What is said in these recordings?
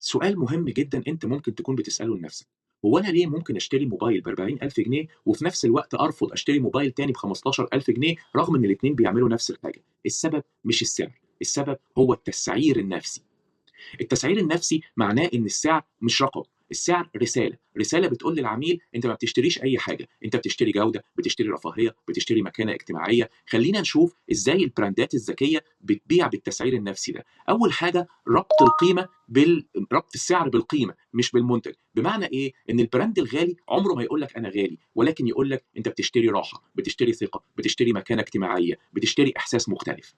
سؤال مهم جدًا أنت ممكن تكون بتسأله لنفسك، هو أنا ليه ممكن أشتري موبايل ب40.000 جنيه وفي نفس الوقت أرفض أشتري موبايل تاني ب15.000 جنيه رغم إن الاتنين بيعملوا نفس الحاجة؟ السبب مش السعر، السبب هو التسعير النفسي. التسعير النفسي معناه إن السعر مش رقم، السعر رسالة، رسالة بتقول للعميل أنت ما بتشتريش أي حاجة، أنت بتشتري جودة، بتشتري رفاهية، بتشتري مكانة اجتماعية. خلّينا نشوف إزاي البراندات الذكية بتبيع بالتسعير النفسي ده. أول حاجة ربط السعر بالقيمة مش بالمنتج، بمعنى إيه؟ إن البراند الغالي عمره ما يقول لك أنا غالي، ولكن يقول لك أنت بتشتري راحة، بتشتري ثقة، بتشتري مكانة اجتماعية، بتشتري إحساس مختلف.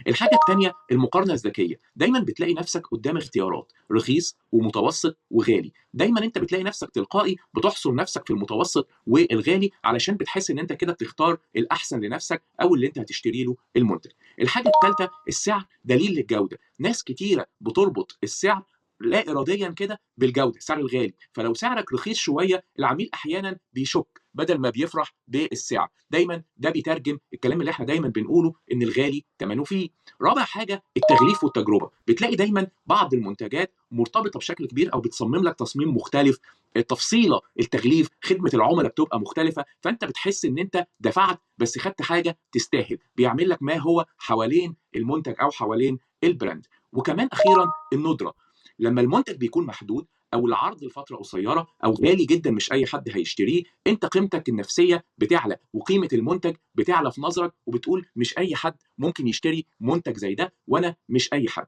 الحاجة التانية المقارنة الذكية، دايمًا بتلاقي نفسك قدّام اختيارات، رخيص ومتوسط وغالي، دايمًا أنت بتلاقي نفسك تلقائي بتحصر نفسك في المتوسط والغالي علشان بتحس إن أنت كده بتختار الأحسن لنفسك أو اللي أنت هتشتري له المنتج. الحاجة التالتة السعر دليل للجودة، ناس كتيرة بتربط السعر لا إراديًا كده بالجودة، السعر الغالي، فلو سعرك رخيص شوية العميل أحيانًا بيشُك بدل ما بيفرح بالسعر، دايمًا ده بيترجم الكلام اللي إحنا دايمًا بنقوله إن الغالي تمنه فيه. رابع حاجة التغليف والتجربة، بتلاقي دايمًا بعض المنتجات مرتبطة بشكل كبير أو بتصمم لك تصميم مختلف، التفصيلة، التغليف، خدمة العملا بتبقى مختلفة، فأنت بتحس إن أنت دفعت بس خدت حاجة تستاهل، بيعمل لك ما هو حوالين المنتج أو حوالين البراند. وكمان أخيرًا الندرة، لما المنتج بيكون محدود أو العرض لفترة قصيرة أو غالي جدًا مش أي حد هيشتريه، أنت قيمتك النفسية بتعلى وقيمة المنتج بتعلى في نظرك وبتقول مش أي حد ممكن يشتري منتج زي ده وأنا مش أي حد.